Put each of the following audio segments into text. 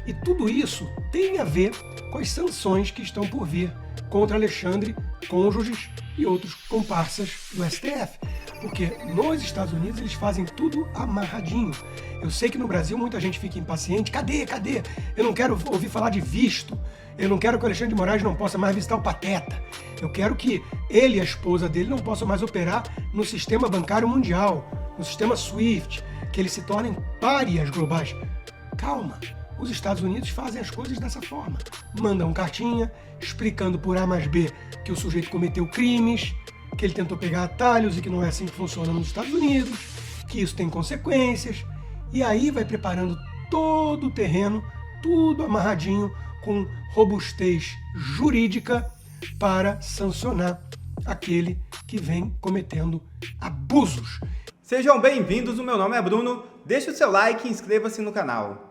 E tudo isso tem a ver com as sanções que estão por vir contra Alexandre, cônjuges e outros comparsas do STF. Porque nos Estados Unidos eles fazem tudo amarradinho. Eu sei que no Brasil muita gente fica impaciente. Cadê? Eu não quero ouvir falar de visto. Eu não quero que o Alexandre de Moraes não possa mais visitar o Pateta. Eu quero que ele e a esposa dele não possam mais operar no sistema bancário mundial, no sistema SWIFT, que eles se tornem párias globais. Calma. Os Estados Unidos fazem as coisas dessa forma. Mandam cartinha explicando por A mais B que o sujeito cometeu crimes, que ele tentou pegar atalhos e que não é assim que funciona nos Estados Unidos, que isso tem consequências, e aí vai preparando todo o terreno, tudo amarradinho, com robustez jurídica para sancionar aquele que vem cometendo abusos. Sejam bem-vindos, o meu nome é Bruno, deixe o seu like e inscreva-se no canal.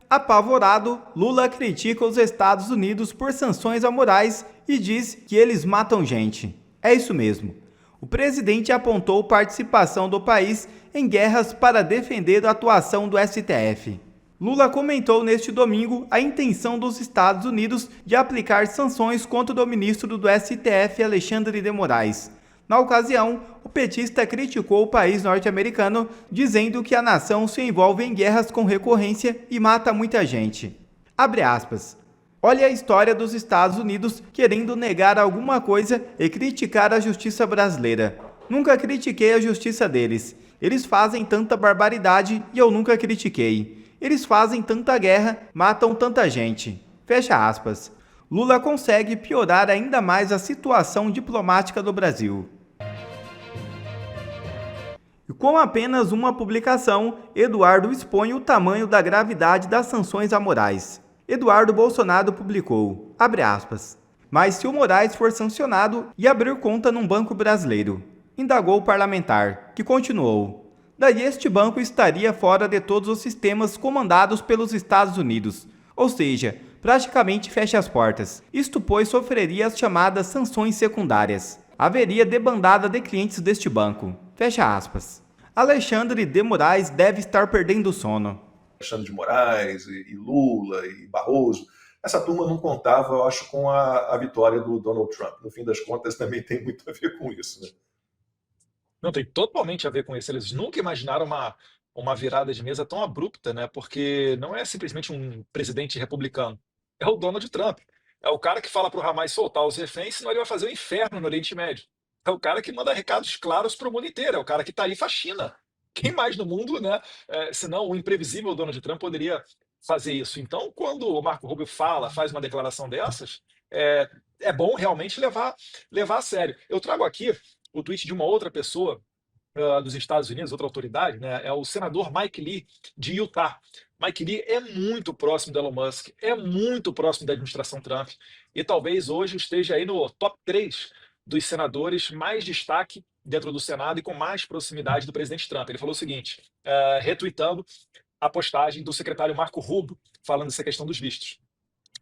Apavorado, Lula critica os Estados Unidos por sanções amorais e diz que eles matam gente. É isso mesmo. O presidente apontou participação do país em guerras para defender a atuação do STF. Lula comentou neste domingo a intenção dos Estados Unidos de aplicar sanções contra o ministro do STF, Alexandre de Moraes. Na ocasião, o petista criticou o país norte-americano, dizendo que a nação se envolve em guerras com recorrência e mata muita gente. Abre aspas. Olha a história dos Estados Unidos querendo negar alguma coisa e criticar a justiça brasileira. Nunca critiquei a justiça deles. Eles fazem tanta barbaridade e eu nunca critiquei. Eles fazem tanta guerra, matam tanta gente. Fecha aspas. Lula consegue piorar ainda mais a situação diplomática do Brasil. E com apenas uma publicação, Eduardo expõe o tamanho da gravidade das sanções amorais. Eduardo Bolsonaro publicou, abre aspas, mas se o Moraes for sancionado e abrir conta num banco brasileiro, indagou o parlamentar, que continuou, daí este banco estaria fora de todos os sistemas comandados pelos Estados Unidos, ou seja, praticamente fecha as portas. Isto pois sofreria as chamadas sanções secundárias. Haveria debandada de clientes deste banco. Fecha aspas. Alexandre de Moraes deve estar perdendo o sono. Alexandre de Moraes e Lula e Barroso, essa turma não contava, eu acho, com a vitória do Donald Trump. No fim das contas, também tem muito a ver com isso, né? Não, tem totalmente a ver com isso. Eles nunca imaginaram uma virada de mesa tão abrupta, né? Porque não é simplesmente um presidente republicano, é o Donald Trump. É o cara que fala para o Hamas soltar os reféns, senão ele vai fazer o inferno no Oriente Médio. É o cara que manda recados claros para o mundo inteiro, é o cara que está aí faxina. Quem mais no mundo, né? Senão o imprevisível Donald Trump poderia fazer isso. Então, quando o Marco Rubio faz uma declaração dessas, é bom realmente levar a sério. Eu trago aqui o tweet de uma outra pessoa dos Estados Unidos, outra autoridade, né, é o senador Mike Lee, de Utah. Mike Lee é muito próximo do Elon Musk, é muito próximo da administração Trump, e talvez hoje esteja aí no top 3 dos senadores mais destaque dentro do Senado e com mais proximidade do presidente Trump. Ele falou o seguinte, retweetando a postagem do secretário Marco Rubio, falando dessa questão dos vistos.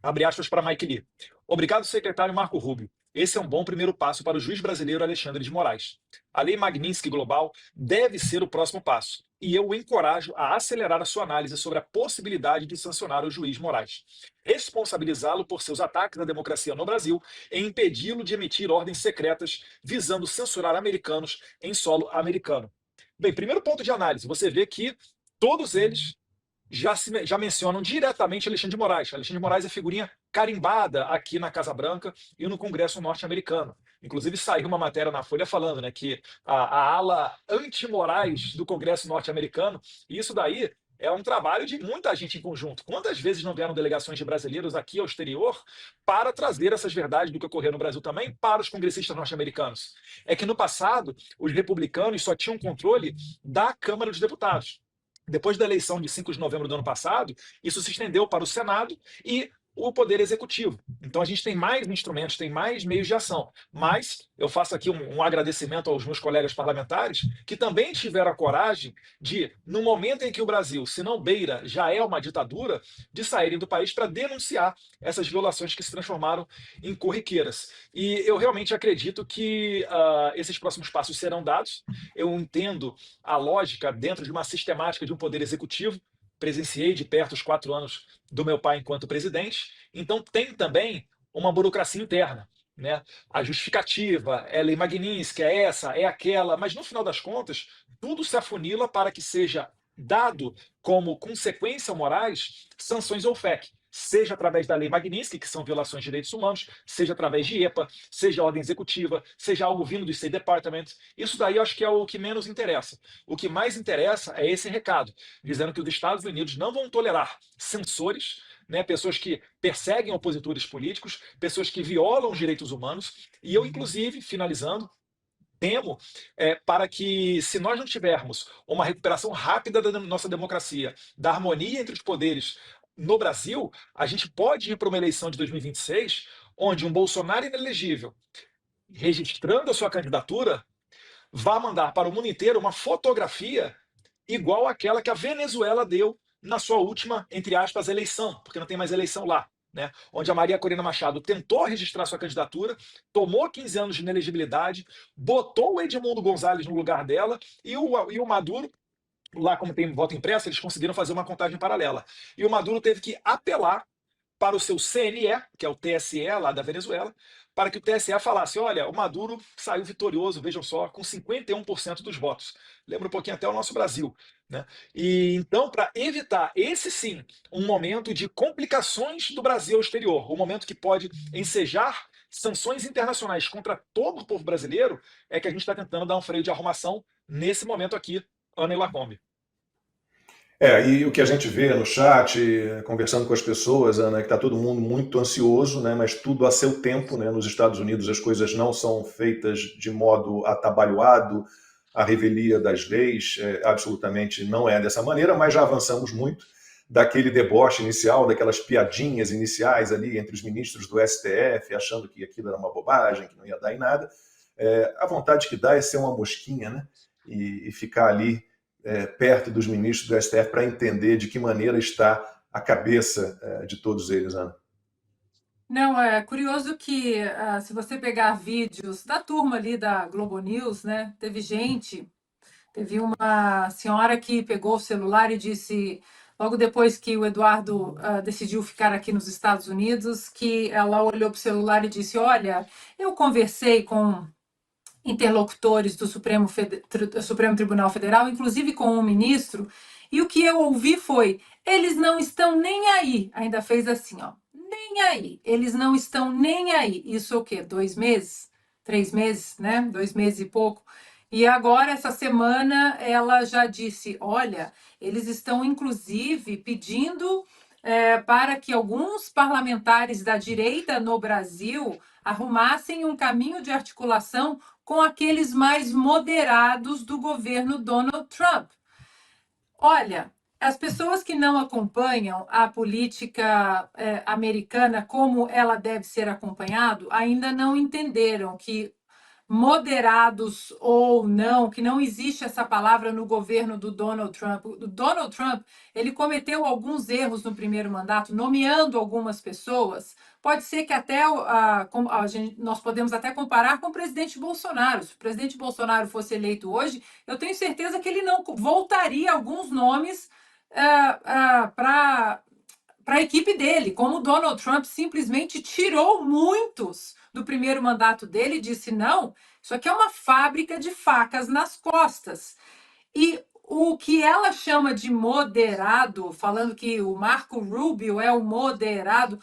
Abre aspas para Mike Lee. Obrigado, secretário Marco Rubio. Esse é um bom primeiro passo para o juiz brasileiro Alexandre de Moraes. A Lei Magnitsky Global deve ser o próximo passo, e eu o encorajo a acelerar a sua análise sobre a possibilidade de sancionar o juiz Moraes, responsabilizá-lo por seus ataques à democracia no Brasil e impedi-lo de emitir ordens secretas visando censurar americanos em solo americano. Bem, primeiro ponto de análise, você vê que todos eles já mencionam diretamente Alexandre de Moraes. Alexandre de Moraes é figurinha carimbada aqui na Casa Branca e no Congresso norte-americano. Inclusive saiu uma matéria na Folha falando, né, que a ala anti-Moraes do Congresso norte-americano, e isso daí é um trabalho de muita gente em conjunto. Quantas vezes não vieram delegações de brasileiros aqui ao exterior para trazer essas verdades do que ocorreu no Brasil também para os congressistas norte-americanos? É que no passado os republicanos só tinham controle da Câmara dos Deputados. Depois da eleição de 5 de novembro do ano passado, isso se estendeu para o Senado e o poder executivo. Então a gente tem mais instrumentos, tem mais meios de ação. Mas eu faço aqui um agradecimento aos meus colegas parlamentares que também tiveram a coragem de, no momento em que o Brasil, se não beira, já é uma ditadura, de saírem do país para denunciar essas violações que se transformaram em corriqueiras. E eu realmente acredito que esses próximos passos serão dados. Eu entendo a lógica dentro de uma sistemática de um poder executivo. Presenciei de perto os 4 anos do meu pai enquanto presidente. Então tem também uma burocracia interna, né? A justificativa, é lei Magnitsky, é essa, é aquela, mas no final das contas, tudo se afunila para que seja dado como consequência morais sanções ou FEC, seja através da lei Magnitsky, que são violações de direitos humanos, seja através de EPA, seja ordem executiva, seja algo vindo do State Department. Isso daí eu acho que é o que menos interessa. O que mais interessa é esse recado, dizendo que os Estados Unidos não vão tolerar censores, né, pessoas que perseguem opositores políticos, pessoas que violam os direitos humanos, e eu, inclusive, finalizando, temo para que, se nós não tivermos uma recuperação rápida da nossa democracia, da harmonia entre os poderes no Brasil, a gente pode ir para uma eleição de 2026, onde um Bolsonaro inelegível, registrando a sua candidatura, vá mandar para o mundo inteiro uma fotografia igual àquela que a Venezuela deu na sua última, entre aspas, eleição, porque não tem mais eleição lá, né? Onde a Maria Corina Machado tentou registrar sua candidatura, tomou 15 anos de inelegibilidade, botou o Edmundo Gonzalez no lugar dela e o Maduro, lá como tem voto impresso, eles conseguiram fazer uma contagem paralela. E o Maduro teve que apelar para o seu CNE, que é o TSE lá da Venezuela, para que o TSE falasse: olha, o Maduro saiu vitorioso, vejam só, com 51% dos votos. Lembra um pouquinho até o nosso Brasil, né? E então, para evitar esse sim, um momento de complicações do Brasil ao exterior, um momento que pode ensejar sanções internacionais contra todo o povo brasileiro, é que a gente está tentando dar um freio de arrumação nesse momento aqui, Ana e Lacombe. E o que a gente vê no chat, conversando com as pessoas, Ana, é que está todo mundo muito ansioso, né, mas tudo a seu tempo, né? Nos Estados Unidos as coisas não são feitas de modo atabalhoado, a revelia das leis absolutamente não é dessa maneira, mas já avançamos muito daquele deboche inicial, daquelas piadinhas iniciais ali entre os ministros do STF, achando que aquilo era uma bobagem, que não ia dar em nada. A vontade que dá é ser uma mosquinha, né? E ficar ali perto dos ministros do STF para entender de que maneira está a cabeça de todos eles, Ana. Não, é curioso que se você pegar vídeos da turma ali da Globo News, né, teve uma senhora que pegou o celular e disse, logo depois que o Eduardo decidiu ficar aqui nos Estados Unidos, que ela olhou para o celular e disse: olha, eu conversei com interlocutores do Supremo Tribunal Federal, inclusive com um ministro, e o que eu ouvi foi: eles não estão nem aí. Ainda fez assim, ó, nem aí. Eles não estão nem aí. Isso é o quê? 2 meses? 3 meses, né? 2 meses e pouco. E agora, essa semana, ela já disse: olha, eles estão, inclusive, pedindo para que alguns parlamentares da direita no Brasil arrumassem um caminho de articulação com aqueles mais moderados do governo Donald Trump. Olha, as pessoas que não acompanham a política americana como ela deve ser acompanhada ainda não entenderam que moderados ou não, que não existe essa palavra no governo do Donald Trump. O Donald Trump, ele cometeu alguns erros no primeiro mandato, nomeando algumas pessoas. Pode ser que até nós podemos até comparar com o presidente Bolsonaro. Se o presidente Bolsonaro fosse eleito hoje, eu tenho certeza que ele não voltaria alguns nomes para a equipe dele, como o Donald Trump simplesmente tirou muitos do primeiro mandato dele e disse: não, isso aqui é uma fábrica de facas nas costas. E o que ela chama de moderado, falando que o Marco Rubio é o moderado,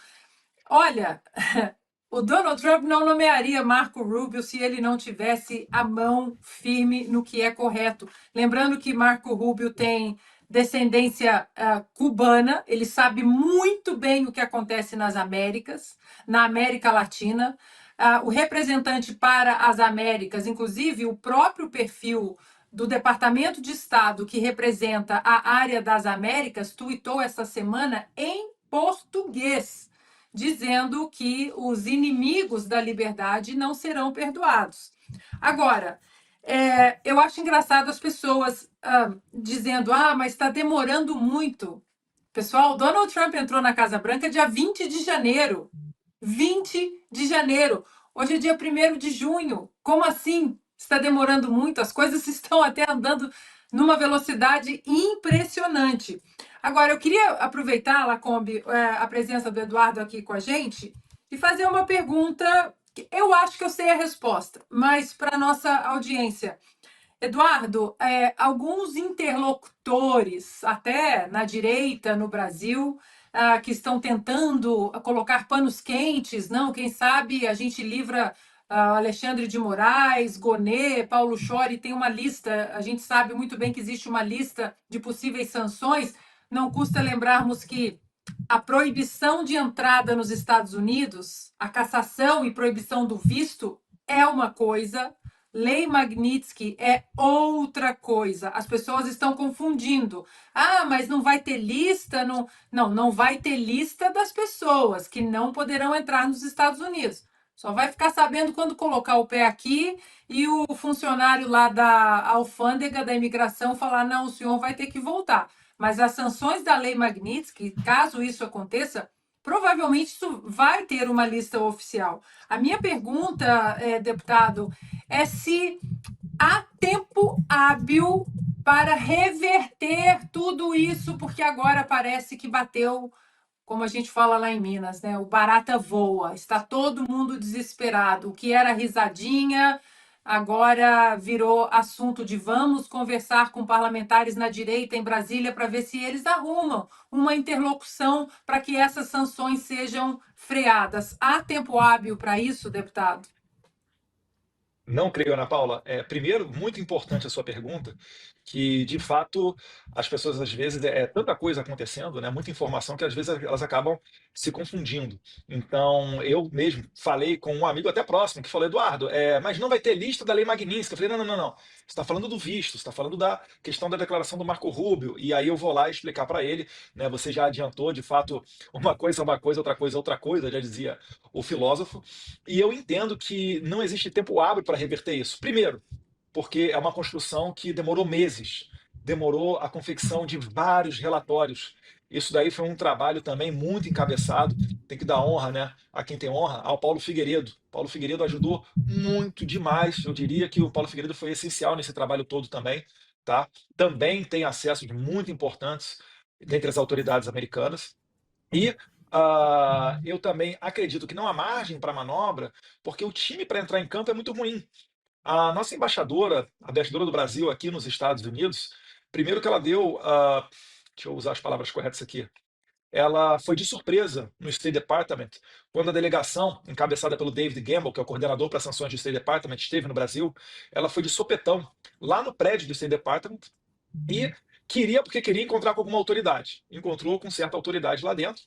olha, o Donald Trump não nomearia Marco Rubio se ele não tivesse a mão firme no que é correto. Lembrando que Marco Rubio tem descendência cubana, ele sabe muito bem o que acontece nas Américas, na América Latina. O representante para as Américas, inclusive o próprio perfil do Departamento de Estado que representa a área das Américas, tuitou essa semana em português, dizendo que os inimigos da liberdade não serão perdoados. Agora, eu acho engraçado as pessoas dizendo, mas está demorando muito. Pessoal, Donald Trump entrou na Casa Branca dia 20 de janeiro. 20 de janeiro. Hoje é dia 1º de junho. Como assim? Está demorando muito? As coisas estão até andando numa velocidade impressionante. Agora, eu queria aproveitar, Lacombe, a presença do Eduardo aqui com a gente e fazer uma pergunta que eu acho que eu sei a resposta, mas para a nossa audiência. Eduardo, alguns interlocutores, até na direita no Brasil, que estão tentando colocar panos quentes, não? Quem sabe a gente livra Alexandre de Moraes, Gonê, Paulo Sciori, tem uma lista, a gente sabe muito bem que existe uma lista de possíveis sanções. Não custa lembrarmos que a proibição de entrada nos Estados Unidos, a cassação e proibição do visto é uma coisa, Lei Magnitsky é outra coisa. As pessoas estão confundindo. Mas não vai ter lista? Não vai ter lista das pessoas que não poderão entrar nos Estados Unidos. Só vai ficar sabendo quando colocar o pé aqui e o funcionário lá da alfândega da imigração falar, não, o senhor vai ter que voltar. Mas as sanções da Lei Magnitsky, caso isso aconteça, provavelmente isso vai ter uma lista oficial. A minha pergunta, deputado, é se há tempo hábil para reverter tudo isso, porque agora parece que bateu, como a gente fala lá em Minas, né? O barata voa, está todo mundo desesperado. O que era risadinha agora virou assunto de vamos conversar com parlamentares na direita em Brasília para ver se eles arrumam uma interlocução para que essas sanções sejam freadas. Há tempo hábil para isso, deputado? Não creio, Ana Paula. Primeiro, muito importante a sua pergunta, que de fato as pessoas às vezes tanta coisa acontecendo, né? Muita informação que às vezes elas acabam se confundindo. Então, eu mesmo falei com um amigo até próximo que falou, Eduardo, mas não vai ter lista da Lei Magnitsky. Eu falei, não. Você está falando do visto, você está falando da questão da declaração do Marco Rubio. E aí eu vou lá explicar para ele, né? Você já adiantou, de fato, uma coisa, outra coisa, já dizia o filósofo. E eu entendo que não existe tempo hábil para reverter isso. Primeiro, porque é uma construção que demorou meses, demorou a confecção de vários relatórios. Isso daí foi um trabalho também muito encabeçado, tem que dar honra, né, a quem tem honra, ao Paulo Figueiredo. Paulo Figueiredo ajudou muito demais, eu diria que o Paulo Figueiredo foi essencial nesse trabalho todo também, tá? Também tem acessos muito importantes dentre as autoridades americanas. E eu também acredito que não há margem para manobra, porque o time para entrar em campo é muito ruim. A nossa embaixadora, a embaixadora do Brasil aqui nos Estados Unidos, primeiro que ela deu, deixa eu usar as palavras corretas aqui, ela foi de surpresa no State Department, quando a delegação, encabeçada pelo David Gamble, que é o coordenador para sanções do State Department, esteve no Brasil, ela foi de sopetão lá no prédio do State Department e porque queria encontrar com alguma autoridade. Encontrou com certa autoridade lá dentro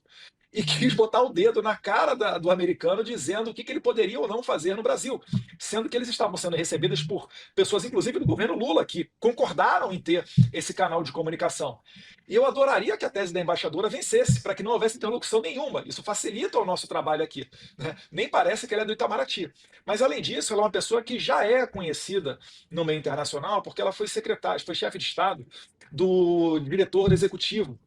e quis botar o dedo na cara do americano dizendo o que ele poderia ou não fazer no Brasil, sendo que eles estavam sendo recebidos por pessoas, inclusive do governo Lula, que concordaram em ter esse canal de comunicação. E eu adoraria que a tese da embaixadora vencesse, para que não houvesse interlocução nenhuma. Isso facilita o nosso trabalho aqui, né? Nem parece que ela é do Itamaraty. Mas, além disso, ela é uma pessoa que já é conhecida no meio internacional, porque ela foi secretária, foi chefe de Estado do diretor executivo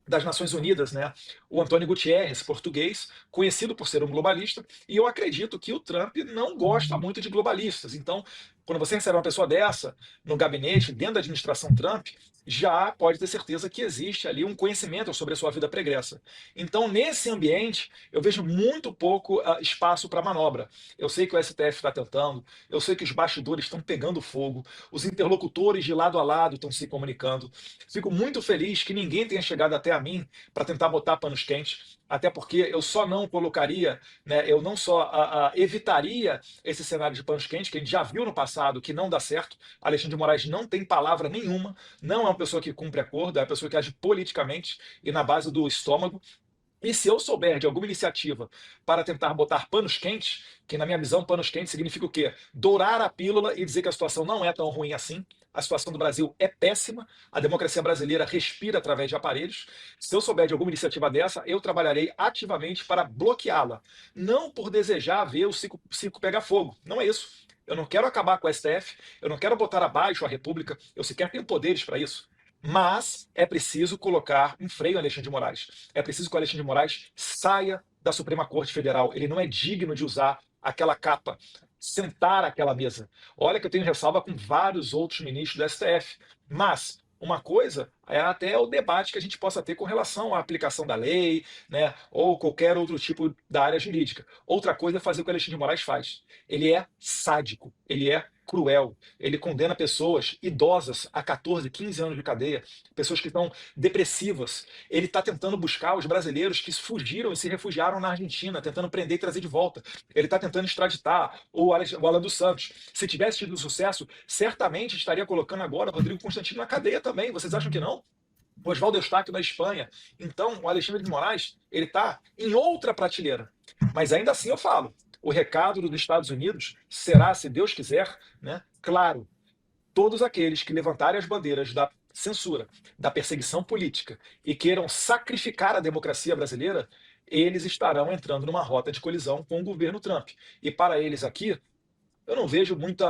das Nações Unidas, né? O Antônio Guterres, português, conhecido por ser um globalista, e eu acredito que o Trump não gosta muito de globalistas. Então, quando você recebe uma pessoa dessa no gabinete, dentro da administração Trump, já pode ter certeza que existe ali um conhecimento sobre a sua vida pregressa. Então, nesse ambiente, eu vejo muito pouco espaço para manobra. Eu sei que o STF está tentando, eu sei que os bastidores estão pegando fogo, os interlocutores de lado a lado estão se comunicando. Fico muito feliz que ninguém tenha chegado até a mim para tentar botar panos quentes, até porque eu só não colocaria, né, eu não só evitaria esse cenário de panos quentes, que a gente já viu no passado que não dá certo. Alexandre de Moraes não tem palavra nenhuma, não é uma pessoa que cumpre acordo, é uma pessoa que age politicamente e na base do estômago. E se eu souber de alguma iniciativa para tentar botar panos quentes, que na minha visão panos quentes significa o quê? Dourar a pílula e dizer que a situação não é tão ruim assim, A situação do Brasil é péssima, a democracia brasileira respira através de aparelhos. Se eu souber de alguma iniciativa dessa, eu trabalharei ativamente para bloqueá-la. Não por desejar ver o circo pegar fogo, não é isso. Eu não quero acabar com o STF, eu não quero botar abaixo a República, eu sequer tenho poderes para isso. Mas é preciso colocar um freio no Alexandre de Moraes. É preciso que o Alexandre de Moraes saia da Suprema Corte Federal. Ele não é digno de usar aquela capa, sentar àquela mesa. Olha que eu tenho ressalva com vários outros ministros do STF. Mas uma coisa é até o debate que a gente possa ter com relação à aplicação da lei, né, ou qualquer outro tipo da área jurídica. Outra coisa é fazer o que o Alexandre de Moraes faz. Ele é sádico, ele é cruel, ele condena pessoas idosas a 14, 15 anos de cadeia, pessoas que estão depressivas. Ele está tentando buscar os brasileiros que fugiram e se refugiaram na Argentina, tentando prender e trazer de volta. Ele está tentando extraditar o Alan dos Santos. Se tivesse tido sucesso, certamente estaria colocando agora o Rodrigo Constantino na cadeia também. Vocês acham que não? O Oswaldo Eustáquio da Espanha. Então, o Alexandre de Moraes, ele está em outra prateleira. Mas ainda assim eu falo, o recado dos Estados Unidos será, se Deus quiser, né, claro, todos aqueles que levantarem as bandeiras da censura, da perseguição política e queiram sacrificar a democracia brasileira, eles estarão entrando numa rota de colisão com o governo Trump. E para eles aqui, eu não vejo muito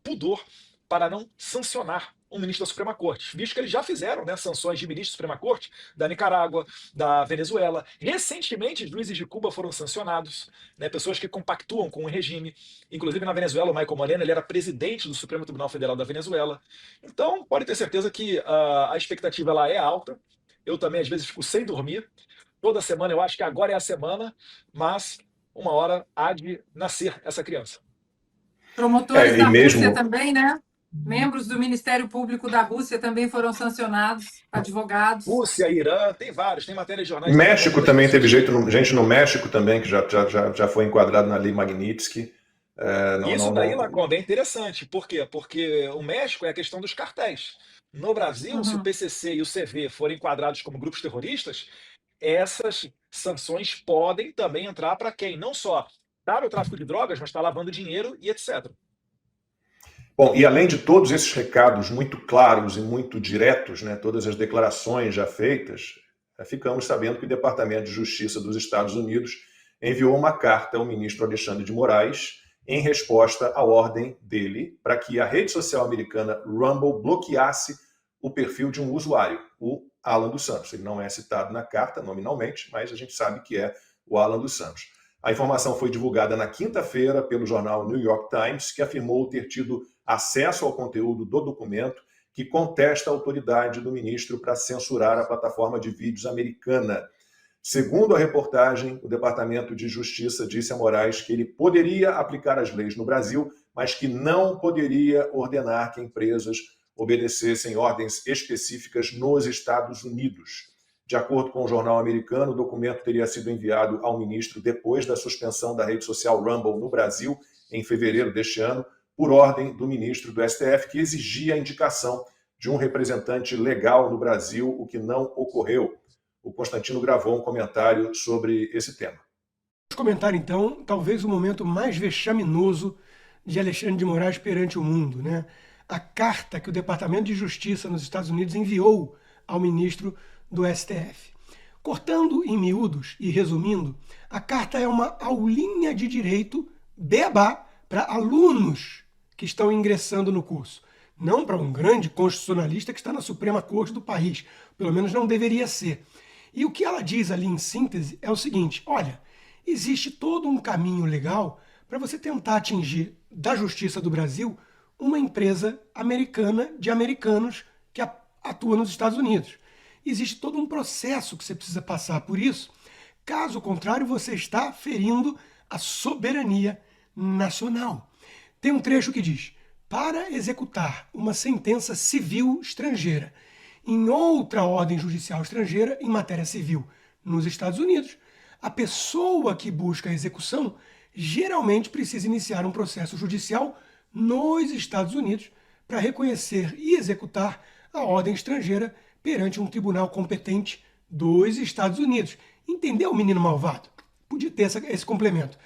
pudor para não sancionar um ministro da Suprema Corte, visto que eles já fizeram, né, sanções de ministros da Suprema Corte da Nicarágua, da Venezuela. Recentemente, juízes de Cuba foram sancionados, né, pessoas que compactuam com o regime. Inclusive, na Venezuela, o Michael Moreno ele era presidente do Supremo Tribunal Federal da Venezuela. Então, pode ter certeza que a expectativa ela é alta. Eu também, às vezes, fico sem dormir. Toda semana eu acho que agora é a semana, mas uma hora há de nascer essa criança. Promotores e da mesmo Rússia também, né? Membros do Ministério Público da Rússia também foram sancionados, advogados. Rússia, Irã, tem vários, tem matéria de jornais. México também teve gente no México também que já foi enquadrado na Lei Magnitsky. Isso daí, Laconda, é interessante. Por quê? Porque o México é a questão dos cartéis. No Brasil, se o PCC e o CV forem enquadrados como grupos terroristas, essas sanções podem também entrar para quem não só está no tráfico de drogas, mas está lavando dinheiro e etc. Bom, e além de todos esses recados muito claros e muito diretos, né, todas as declarações já feitas, ficamos sabendo que o Departamento de Justiça dos Estados Unidos enviou uma carta ao ministro Alexandre de Moraes em resposta à ordem dele para que a rede social americana Rumble bloqueasse o perfil de um usuário, o Alan dos Santos. Ele não é citado na carta nominalmente, mas a gente sabe que é o Alan dos Santos. A informação foi divulgada na quinta-feira pelo jornal New York Times, que afirmou ter tido acesso ao conteúdo do documento que contesta a autoridade do ministro para censurar a plataforma de vídeos americana. Segundo a reportagem, o Departamento de Justiça disse a Moraes que ele poderia aplicar as leis no Brasil, mas que não poderia ordenar que empresas obedecessem ordens específicas nos Estados Unidos. De acordo com o jornal americano, o documento teria sido enviado ao ministro depois da suspensão da rede social Rumble no Brasil, em fevereiro deste ano, por ordem do ministro do STF, que exigia a indicação de um representante legal no Brasil, o que não ocorreu. O Constantino gravou um comentário sobre esse tema. Vamos comentar, então, talvez o momento mais vexaminoso de Alexandre de Moraes perante o mundo, né? A carta que o Departamento de Justiça nos Estados Unidos enviou ao ministro do STF. Cortando em miúdos e resumindo, a carta é uma aulinha de direito beabá para alunos que estão ingressando no curso. Não para um grande constitucionalista que está na Suprema Corte do país. Pelo menos não deveria ser. E o que ela diz ali em síntese é o seguinte: olha, existe todo um caminho legal para você tentar atingir da Justiça do Brasil uma empresa americana de americanos que atua nos Estados Unidos. Existe todo um processo que você precisa passar por isso. Caso contrário, você está ferindo a soberania nacional. Tem um trecho que diz: para executar uma sentença civil estrangeira em outra ordem judicial estrangeira em matéria civil nos Estados Unidos, a pessoa que busca a execução geralmente precisa iniciar um processo judicial nos Estados Unidos para reconhecer e executar a ordem estrangeira perante um tribunal competente dos Estados Unidos. Entendeu, menino malvado? Podia ter esse complemento.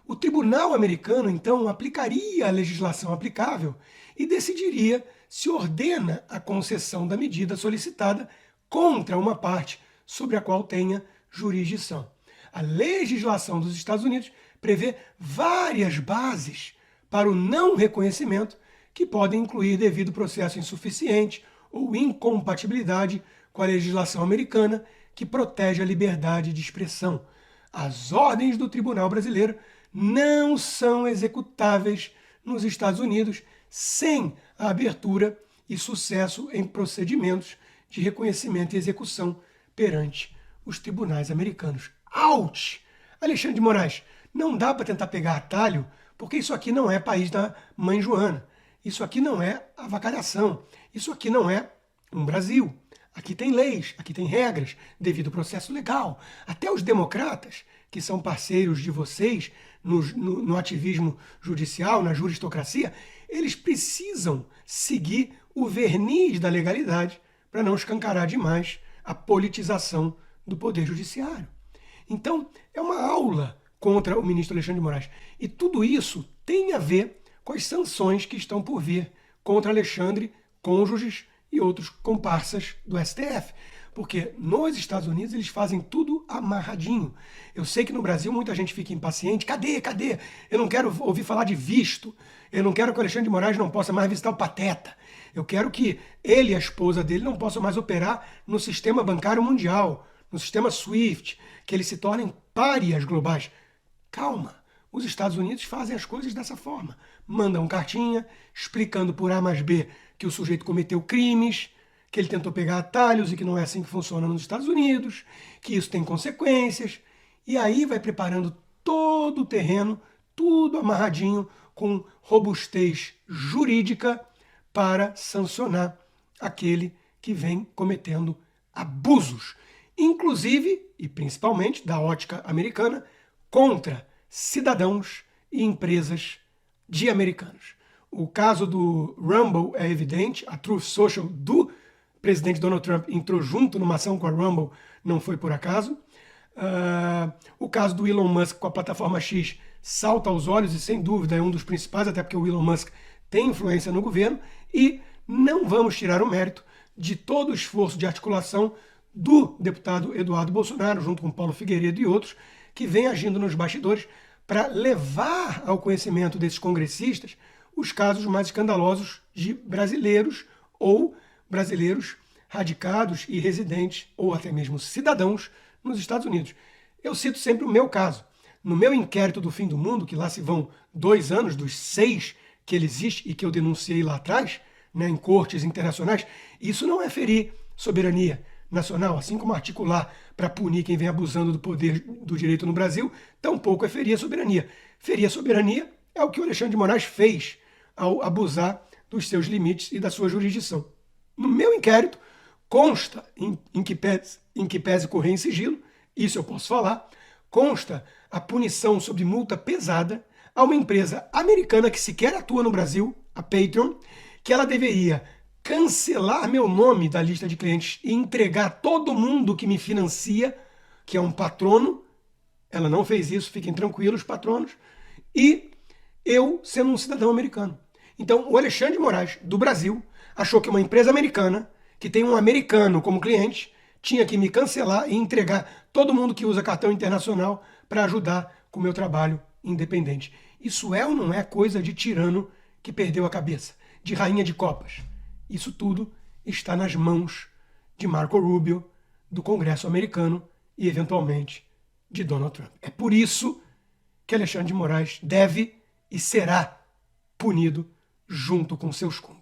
O tribunal americano, então, aplicaria a legislação aplicável e decidiria se ordena a concessão da medida solicitada contra uma parte sobre a qual tenha jurisdição. A legislação dos Estados Unidos prevê várias bases para o não reconhecimento, que podem incluir devido processo insuficiente ou incompatibilidade com a legislação americana, que protege a liberdade de expressão. As ordens do Tribunal Brasileiro não são executáveis nos Estados Unidos sem a abertura e sucesso em procedimentos de reconhecimento e execução perante os tribunais americanos. Ouch! Alexandre de Moraes, não dá para tentar pegar atalho, porque isso aqui não é país da mãe Joana. Isso aqui não é avacalhação. Isso aqui não é um Brasil. Aqui tem leis, aqui tem regras, devido ao processo legal. Até os democratas, que são parceiros de vocês no ativismo judicial, na juristocracia, eles precisam seguir o verniz da legalidade para não escancarar demais a politização do Poder Judiciário. Então, é uma aula contra o ministro Alexandre de Moraes. E tudo isso tem a ver com as sanções que estão por vir contra Alexandre, cônjuges e outros comparsas do STF. Porque nos Estados Unidos eles fazem tudo amarradinho. Eu sei que no Brasil muita gente fica impaciente. Cadê? Cadê? Eu não quero ouvir falar de visto. Eu não quero que o Alexandre de Moraes não possa mais visitar o Pateta. Eu quero que ele e a esposa dele não possam mais operar no sistema bancário mundial, no sistema SWIFT, que eles se tornem párias globais. Calma. Os Estados Unidos fazem as coisas dessa forma. Mandam cartinha explicando por A mais B que o sujeito cometeu crimes, que ele tentou pegar atalhos e que não é assim que funciona nos Estados Unidos, que isso tem consequências, e aí vai preparando todo o terreno, tudo amarradinho, com robustez jurídica para sancionar aquele que vem cometendo abusos, inclusive e principalmente da ótica americana, contra cidadãos e empresas de americanos. O caso do Rumble é evidente, a Truth Social do presidente Donald Trump entrou junto numa ação com a Rumble, não foi por acaso. O caso do Elon Musk com a plataforma X salta aos olhos e sem dúvida é um dos principais, até porque o Elon Musk tem influência no governo, e não vamos tirar o mérito de todo o esforço de articulação do deputado Eduardo Bolsonaro, junto com Paulo Figueiredo e outros, que vem agindo nos bastidores para levar ao conhecimento desses congressistas os casos mais escandalosos de brasileiros ou brasileiros radicados e residentes, ou até mesmo cidadãos, nos Estados Unidos. Eu cito sempre o meu caso. No meu inquérito do fim do mundo, que lá se vão 2 anos dos 6 que ele existe e que eu denunciei lá atrás, né, em cortes internacionais, isso não é ferir soberania nacional, assim como articular para punir quem vem abusando do poder do direito no Brasil, tampouco é ferir a soberania. Ferir a soberania é o que o Alexandre de Moraes fez ao abusar dos seus limites e da sua jurisdição. No meu inquérito, consta, em que pese correr em sigilo, isso eu posso falar, consta a punição sob multa pesada a uma empresa americana que sequer atua no Brasil, a Patreon, que ela deveria cancelar meu nome da lista de clientes e entregar todo mundo que me financia, que é um patrono. Ela não fez isso, fiquem tranquilos, patronos. E eu sendo um cidadão americano. Então, o Alexandre de Moraes, do Brasil, achou que uma empresa americana, que tem um americano como cliente, tinha que me cancelar e entregar todo mundo que usa cartão internacional para ajudar com o meu trabalho independente. Isso é ou não é coisa de tirano que perdeu a cabeça, de rainha de copas? Isso tudo está nas mãos de Marco Rubio, do Congresso americano e, eventualmente, de Donald Trump. É por isso que Alexandre de Moraes deve e será punido junto com seus cônjuges.